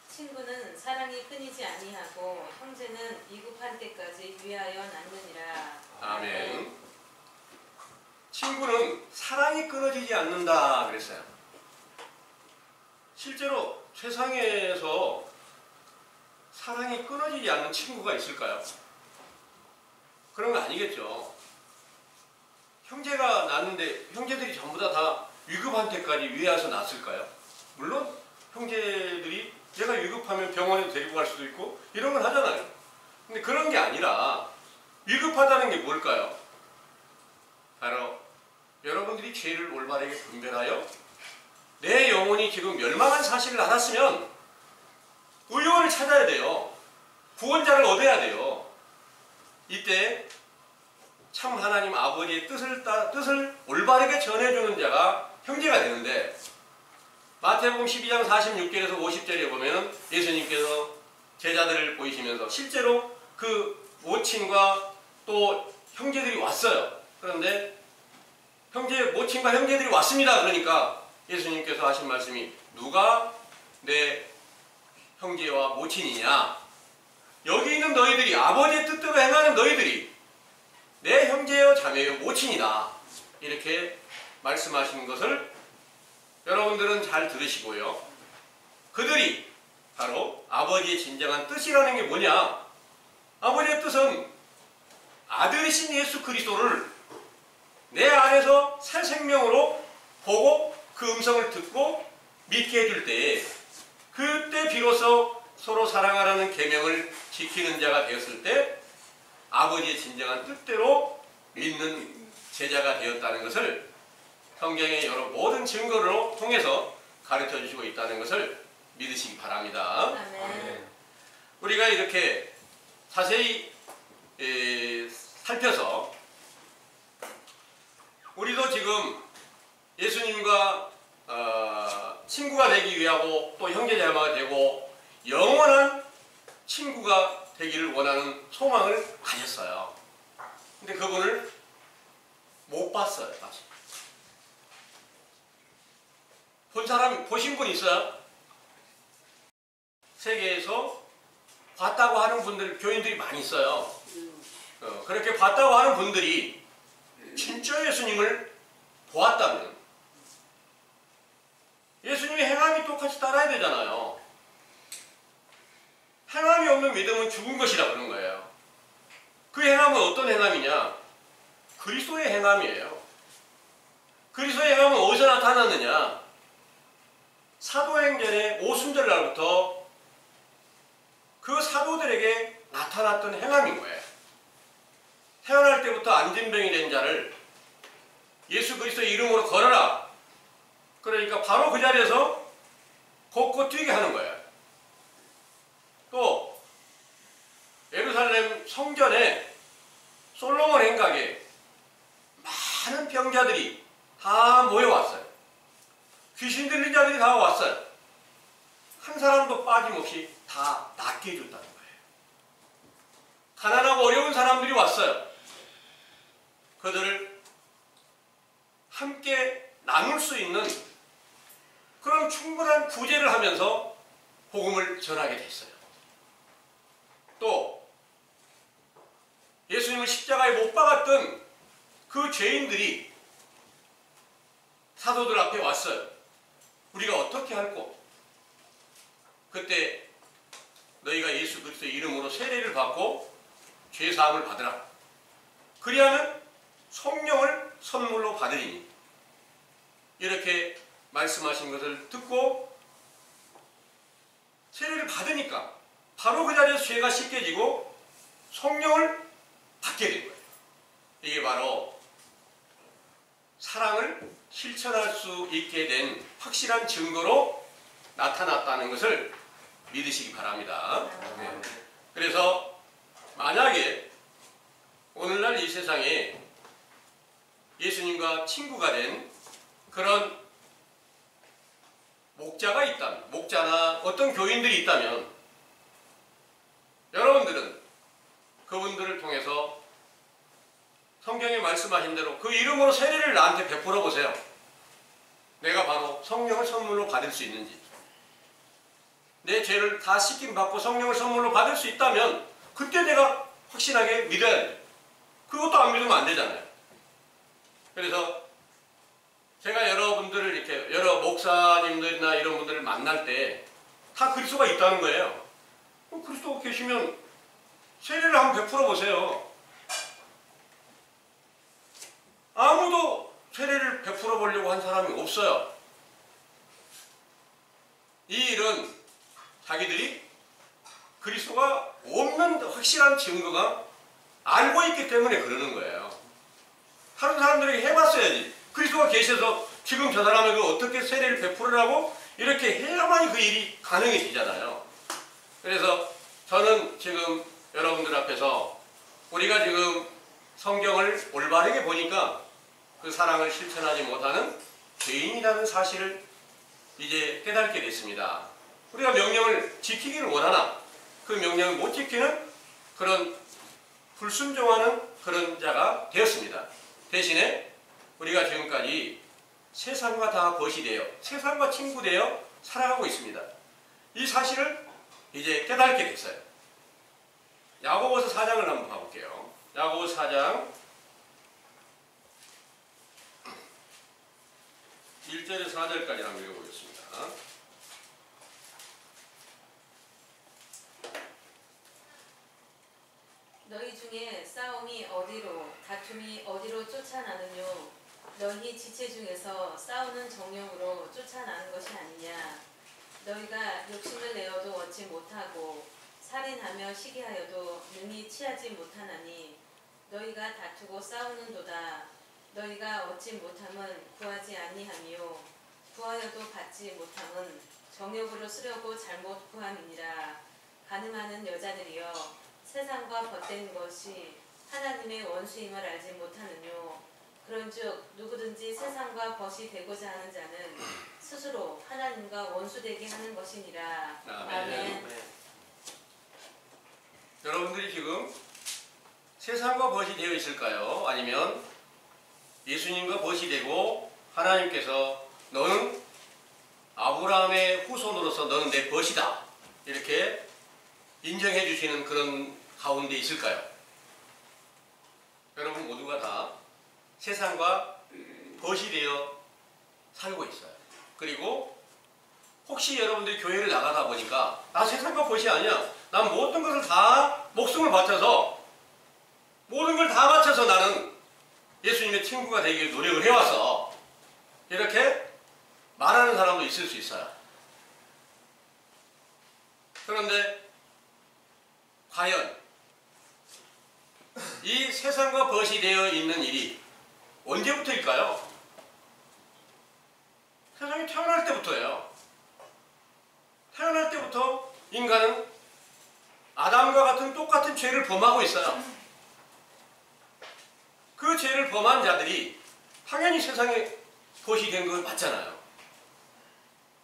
친구는 사랑이 끊이지 아니하고 형제는 위급할 때까지 위하여 낳느니라. 아멘. 친구는 사랑이 끊어지지 않는다 그랬어요. 실제로 세상에서 사랑이 끊어지지 않는 친구가 있을까요? 그런 거 아니겠죠. 형제가 낳는데 형제들이 전부 다 위급한 때까지 위해서 낳았을까요? 물론 형제들이 얘가 위급하면 병원에 데리고 갈 수도 있고 이런 걸 하잖아요. 근데 그런 게 아니라 위급하다는 게 뭘까요? 바로 여러분들이 죄를 올바르게 분별하여 내 영혼이 지금 멸망한 사실을 알았으면 의원을 찾아야 돼요. 구원자를 얻어야 돼요. 이때 참 하나님 아버지의 뜻을 올바르게 전해주는 자가 형제가 되는데, 마태복음 12장 46절에서 50절에 보면 예수님께서 제자들을 보이시면서 실제로 그 모친과 또 형제들이 왔어요. 그런데 모친과 형제들이 왔습니다. 그러니까 예수님께서 하신 말씀이 누가 내 형제와 모친이냐? 여기 있는 너희들이, 아버지의 뜻대로 행하는 너희들이 내 형제여 자매여 모친이다. 이렇게 말씀하시는 것을 여러분들은 잘 들으시고요. 그들이 바로 아버지의 진정한 뜻이라는 게 뭐냐? 아버지의 뜻은 아들이신 예수 그리스도를 내 안에서 새 생명으로 보고 그 음성을 듣고 믿게 해줄 때, 그때 비로소 서로 사랑하라는 계명을 지키는 자가 되었을 때 아버지의 진정한 뜻대로 믿는 제자가 되었다는 것을 성경의 여러 모든 증거로 통해서 가르쳐 주시고 있다는 것을 믿으시기 바랍니다. 아멘. 우리가 이렇게 자세히 살펴서 우리도 지금 예수님과 친구가 되기 위하고 또 형제자매가 되고 영원한 친구가 되기를 원하는 소망을 가졌어요. 근데 그분을 못 봤어요. 아직. 보신 분 있어요? 세계에서 봤다고 하는 분들, 교인들이 많이 있어요. 그렇게 봤다고 하는 분들이 진짜 예수님을 보았다면 예수님의 행함이 똑같이 따라야 되잖아요. 행함이 없는 믿음은 죽은 것이라 그런 거예요. 그 행함은 어떤 행함이냐? 그리스도의 행함이에요. 그리스도의 행함은 어디서 나타났느냐? 사도행전의 오순절 날부터 그 사도들에게 나타났던 행함인 거예요. 태어날 때부터 안진병이 된 자를 예수 그리스도의 이름으로 걸어라. 그러니까 바로 그 자리에서 걷고 뛰게 하는 거예요. 또 예루살렘 성전에 솔로몬 행각에 많은 병자들이 다 모여왔어요. 귀신 들린 자들이 다 왔어요. 한 사람도 빠짐없이 다 낫게 해줬다는 거예요. 가난하고 어려운 사람들이 왔어요. 그들을 함께 나눌 수 있는 그런 충분한 구제를 하면서 복음을 전하게 됐어요. 또 예수님을 십자가에 못 박았던 그 죄인들이 사도들 앞에 왔어요. 우리가 어떻게 할꼬? 그때 너희가 예수 그리스도의 이름으로 세례를 받고 죄사함을 받으라. 그리하면 성령을 선물로 받으리니. 이렇게 말씀하신 것을 듣고 세례를 받으니까 바로 그 자리에서 죄가 씻겨지고 성령을 받게 된 거예요. 이게 바로 사랑을 실천할 수 있게 된 확실한 증거로 나타났다는 것을 믿으시기 바랍니다. 네. 그래서 만약에 오늘날 이 세상에 예수님과 친구가 된 그런 목자가 있다면, 목자나 어떤 교인들이 있다면 여러분들은 그분들을 통해서 성경에 말씀하신 대로 그 이름으로 세례를 나한테 베풀어 보세요. 내가 바로 성령을 선물로 받을 수 있는지. 내 죄를 다 씻김 받고 성령을 선물로 받을 수 있다면 그때 내가 확신하게 믿어야 돼요. 그것도 안 믿으면 안 되잖아요. 그래서 제가 여러분들을 이렇게 여러 목사님들이나 이런 분들을 만날 때 다 그리스도가 있다는 거예요. 그리스도가 계시면 세례를 한번 베풀어 보세요. 아무도 세례를 베풀어 보려고 한 사람이 없어요. 이 일은 자기들이 그리스도가 없는 확실한 증거가 알고 있기 때문에 그러는 거예요. 다른 사람들에게 해봤어야지. 그리스도가 계셔서 지금 저 사람에게 어떻게 세례를 베풀으라고 이렇게 해야만이 그 일이 가능해지잖아요. 그래서 저는 지금 여러분들 앞에서 우리가 지금 성경을 올바르게 보니까 그 사랑을 실천하지 못하는 죄인이라는 사실을 이제 깨닫게 됐습니다. 우리가 명령을 지키기를 원하나 그 명령을 못 지키는 그런 불순종하는 그런 자가 되었습니다. 대신에 우리가 지금까지 세상과 다 벗이 되어 세상과 친구 되어 살아가고 있습니다. 이 사실을 이제 깨닫게 됐어요. 야고보서 4장을 한번 봐볼게요. 야고보서 4장 1절에서 4절까지 한번 읽어보겠습니다. 너희 중에 싸움이 어디로 다툼이 어디로 쫓아나느뇨. 너희 지체 중에서 싸우는 정욕으로 쫓아나는 것이 아니냐. 너희가 욕심을 내어도 얻지 못하고 살인하며 시기하여도 능히 취하지 못하나니 너희가 다투고 싸우는도다. 너희가 얻지 못함은 구하지 아니하며 구하여도 받지 못함은 정욕으로 쓰려고 잘못 구함이니라. 가늠하는 여자들이여 세상과 벗된 것이 하나님의 원수임을 알지 못하느뇨. 그런즉 누구든지 세상과 벗이 되고자 하는 자는 스스로 하나님과 원수되게 하는 것이니라. 아멘. 여러분들이 지금 세상과 벗이 되어 있을까요? 아니면 예수님과 벗이 되고 하나님께서 너는 아브라함의 후손으로서 너는 내 벗이다 이렇게 인정해 주시는 그런 가운데 있을까요? 여러분 모두가 다 세상과 벗이 되어 살고 있어요. 그리고 혹시 여러분들이 교회를 나가다 보니까 나 세상과 벗이 아니야. 난 모든 것을 다 목숨을 바쳐서 모든 걸 다 바쳐서 나는 예수님의 친구가 되기 위해 노력을 해왔어. 이렇게 말하는 사람도 있을 수 있어요. 그런데 과연 이 세상과 벗이 되어 있는 일이 언제부터일까요? 세상이 태어날 때부터예요. 태어날 때부터 인간은 아담과 같은 똑같은 죄를 범하고 있어요. 그 죄를 범한 자들이 당연히 세상에 벗이 된 건 맞잖아요.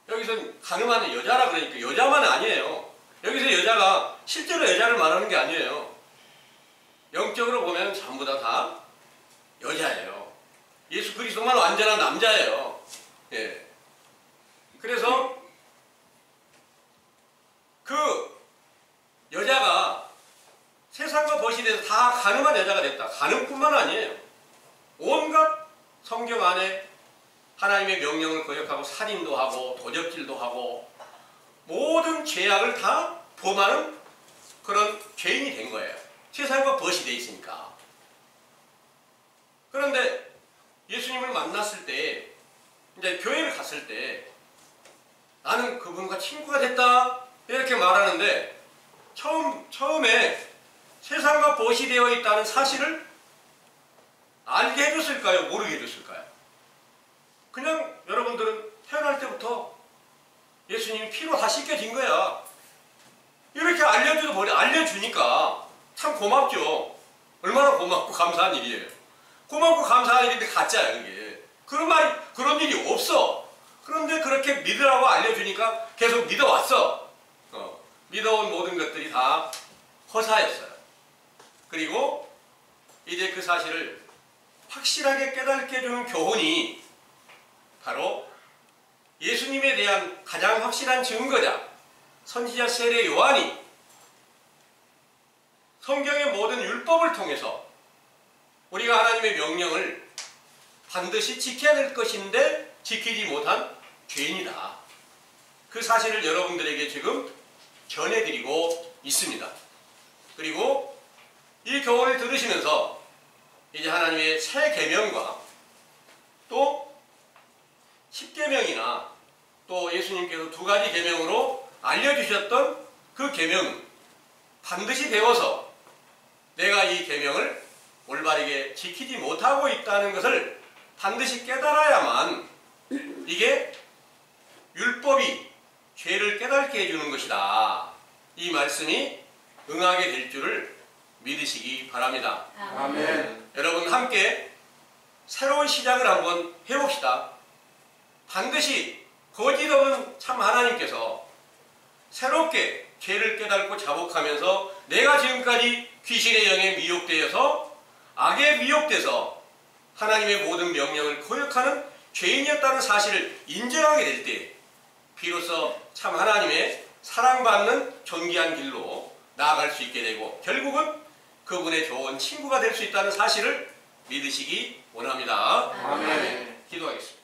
여기서 가늠하는 여자라 그러니까 여자만 아니에요. 여기서 여자가 실제로 여자를 말하는 게 아니에요. 영적으로 보면 전부 다 여자예요. 예수 그리스도만 완전한 남자예요. 예. 그래서 그 여자가 세상과 벗이 돼서 다 가늠한 여자가 됐다. 가늠뿐만 아니에요. 온갖 성경 안에 하나님의 명령을 거역하고 살인도 하고 도적질도 하고 모든 죄악을 다 범하는 그런 죄인이 된 거예요. 세상과 벗이 돼 있으니까. 그런데 예수님을 만났을 때 이제 교회를 갔을 때 나는 그분과 친구가 됐다 이렇게 말하는데 처음에 세상과 벗이 되어 있다는 사실을 알게 해줬을까요? 모르게 해줬을까요? 그냥 여러분들은 태어날 때부터 예수님이 피로 다 씻겨진 거야. 이렇게 알려주니까 참 고맙죠. 얼마나 고맙고 감사한 일이에요. 고맙고 감사한 일인데 가짜야 그게. 그런 일이 없어. 그런데 그렇게 믿으라고 알려주니까 계속 믿어왔어. 믿어온 모든 것들이 다 허사였어요. 그리고 이제 그 사실을 확실하게 깨닫게 해주는 교훈이 바로 예수님에 대한 가장 확실한 증거자 선지자 세례 요한이 성경의 모든 율법을 통해서 우리가 하나님의 명령을 반드시 지켜야 될 것인데 지키지 못한 죄인이다. 그 사실을 여러분들에게 지금 전해드리고 있습니다. 그리고 이 교훈을 들으시면서 이제 하나님의 새 계명과 또 10계명이나 또 예수님께서 2가지 계명으로 알려주셨던 그 계명은 반드시 배워서 내가 이 계명을 올바르게 지키지 못하고 있다는 것을 반드시 깨달아야만 이게 율법이 죄를 깨닫게 해주는 것이다. 이 말씀이 응하게 될 줄을 믿으시기 바랍니다. 아멘. 여러분 함께 새로운 시작을 한번 해봅시다. 반드시 거짓 없는 참 하나님께서 새롭게 죄를 깨닫고 자복하면서 내가 지금까지 귀신의 영에 미혹되어서 악에 미혹돼서 하나님의 모든 명령을 거역하는 죄인이었다는 사실을 인정하게 될 때 비로소 참 하나님의 사랑받는 존귀한 길로 나아갈 수 있게 되고 결국은 그분의 좋은 친구가 될 수 있다는 사실을 믿으시기 원합니다. 아멘. 기도하겠습니다.